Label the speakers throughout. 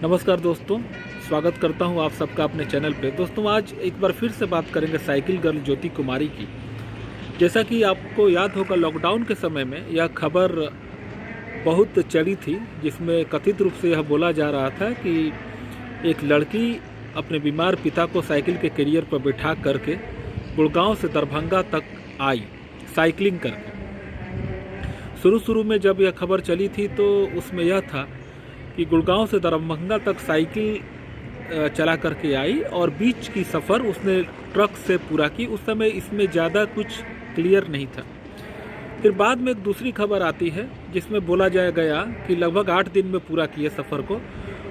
Speaker 1: नमस्कार दोस्तों, स्वागत करता हूं आप सबका अपने चैनल पे। दोस्तों आज एक बार फिर से बात करेंगे साइकिल गर्ल ज्योति कुमारी की। जैसा कि आपको याद होगा, लॉकडाउन के समय में यह खबर बहुत चली थी, जिसमें कथित रूप से यह बोला जा रहा था कि एक लड़की अपने बीमार पिता को साइकिल के कैरियर पर बिठा करके गुड़गांव से दरभंगा तक आई साइकिलिंग करके। शुरू में जब यह खबर चली थी तो उसमें यह था कि गुड़गांव से दरभंगा तक साइकिल चला करके आई और बीच की सफ़र उसने ट्रक से पूरा की। उस समय इसमें ज़्यादा कुछ क्लियर नहीं था। फिर बाद में एक दूसरी खबर आती है जिसमें बोला गया कि लगभग 8 दिन में पूरा किए सफ़र को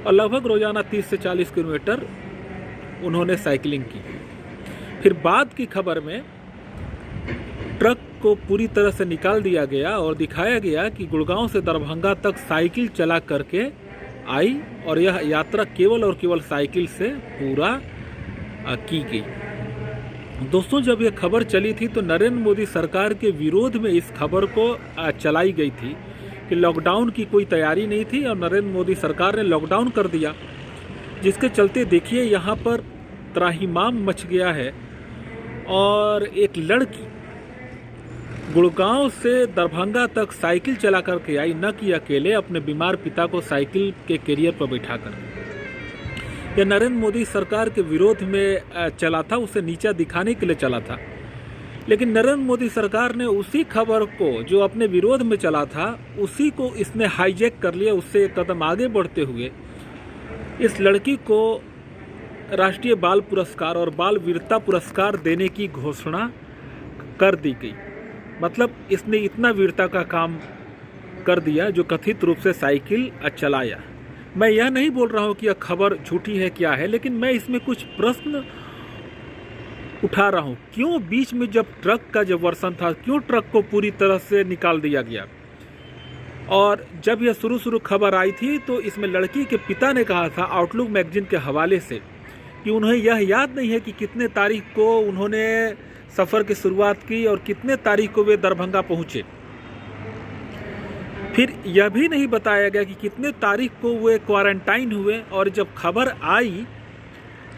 Speaker 1: और लगभग रोज़ाना 30 से 40 किलोमीटर उन्होंने साइकिलिंग की। फिर बाद की खबर में ट्रक को पूरी तरह से निकाल दिया गया और दिखाया गया कि गुड़गांव से दरभंगा तक साइकिल चला करके आई और यह यात्रा केवल और केवल साइकिल से पूरा की गई। दोस्तों, जब यह खबर चली थी तो नरेंद्र मोदी सरकार के विरोध में इस खबर को चलाई गई थी कि लॉकडाउन की कोई तैयारी नहीं थी और नरेंद्र मोदी सरकार ने लॉकडाउन कर दिया, जिसके चलते देखिए यहाँ पर त्राहिमाम मच गया है। और एक लड़की गुड़गांव से दरभंगा तक साइकिल चला करके आई, न कि अकेले अपने बीमार पिता को साइकिल के कैरियर पर बैठा कर। यह नरेंद्र मोदी सरकार के विरोध में चला था, उसे नीचा दिखाने के लिए चला था। लेकिन नरेंद्र मोदी सरकार ने उसी खबर को जो अपने विरोध में चला था उसी को इसने हाईजैक कर लिया। उससे एक कदम आगे बढ़ते हुए इस लड़की को राष्ट्रीय बाल पुरस्कार और बाल वीरता पुरस्कार देने की घोषणा कर दी गई। मतलब इसने इतना वीरता का काम कर दिया जो कथित रूप से साइकिल चलाया। मैं यह नहीं बोल रहा हूँ कि यह खबर झूठी है क्या है, लेकिन मैं इसमें कुछ प्रश्न उठा रहा हूँ। क्यों बीच में जब ट्रक का जब वर्षन था, क्यों ट्रक को पूरी तरह से निकाल दिया गया? और जब यह शुरू खबर आई थी तो इसमें लड़की के पिता ने कहा था आउटलुक मैगजीन के हवाले से कि उन्हें यह याद नहीं है कि कितने तारीख को उन्होंने सफ़र की शुरुआत की और कितने तारीख को वे दरभंगा पहुँचे। फिर यह भी नहीं बताया गया कि कितने तारीख को वे क्वारंटाइन हुए। और जब खबर आई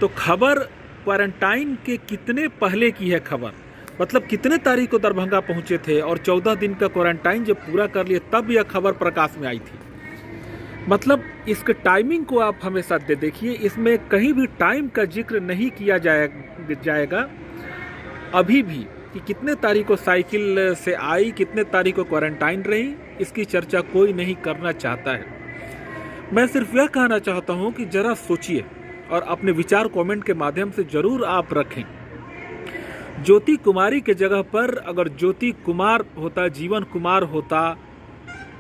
Speaker 1: तो खबर क्वारंटाइन के कितने पहले की है खबर, मतलब कितने तारीख को दरभंगा पहुँचे थे और 14 दिन का क्वारंटाइन जब पूरा कर लिए तब यह खबर प्रकाश में आई थी। मतलब इसके टाइमिंग को आप हमेशा देखिए, इसमें कहीं भी टाइम का जिक्र नहीं किया जाएगा अभी भी कि कितने तारीख को साइकिल से आई, कितने तारीख को क्वारंटाइन रही, इसकी चर्चा कोई नहीं करना चाहता है। मैं सिर्फ यह कहना चाहता हूं कि जरा सोचिए और अपने विचार कमेंट के माध्यम से जरूर आप रखें। ज्योति कुमारी के जगह पर अगर ज्योति कुमार होता, जीवन कुमार होता,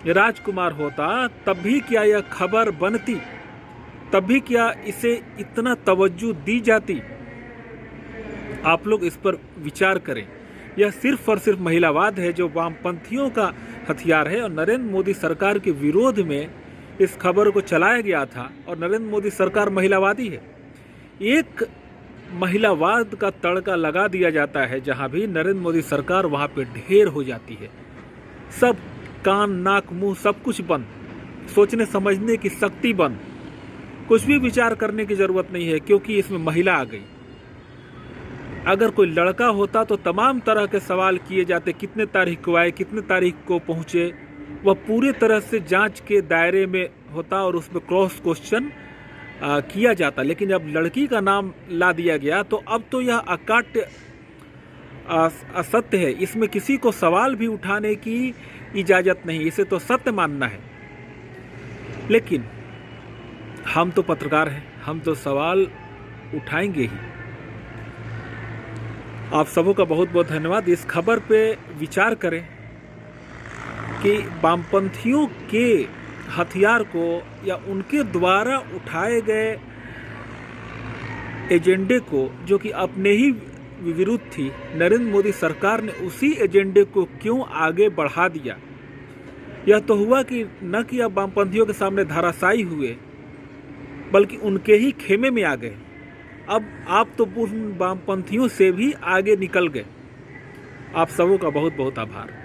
Speaker 1: राजकुमार होता, तब भी क्या यह खबर बनती? तब भी क्या इसे इतना तवज्जो दी जाती? आप लोग इस पर विचार करें। यह सिर्फ और सिर्फ महिलावाद है जो वामपंथियों का हथियार है और नरेंद्र मोदी सरकार के विरोध में इस खबर को चलाया गया था। और नरेंद्र मोदी सरकार महिलावादी है। एक महिलावाद का तड़का लगा दिया जाता है जहां भी नरेंद्र मोदी सरकार वहां पे ढेर हो जाती है। सब कान नाक मुंह सब कुछ बंद, सोचने समझने की शक्ति बंद, कुछ भी विचार करने की जरूरत नहीं है क्योंकि इसमें महिला आ गई। अगर कोई लड़का होता तो तमाम तरह के सवाल किए जाते, कितने तारीख को आए, कितने तारीख को पहुँचे, वह पूरे तरह से जांच के दायरे में होता और उसमें क्रॉस क्वेश्चन किया जाता। लेकिन जब लड़की का नाम ला दिया गया तो अब तो यह अकाट्य असत्य है, इसमें किसी को सवाल भी उठाने की इजाज़त नहीं, इसे तो सत्य मानना है। लेकिन हम तो पत्रकार हैं, हम तो सवाल उठाएंगे ही। आप सबों का बहुत बहुत धन्यवाद। इस खबर पे विचार करें कि वामपंथियों के हथियार को या उनके द्वारा उठाए गए एजेंडे को, जो कि अपने ही विरुद्ध थी, नरेंद्र मोदी सरकार ने उसी एजेंडे को क्यों आगे बढ़ा दिया। यह तो हुआ कि न कि अब वामपंथियों के सामने धराशायी हुए बल्कि उनके ही खेमे में आ गए। अब आप तो वामपंथियों से भी आगे निकल गए। आप सबों का बहुत बहुत आभार।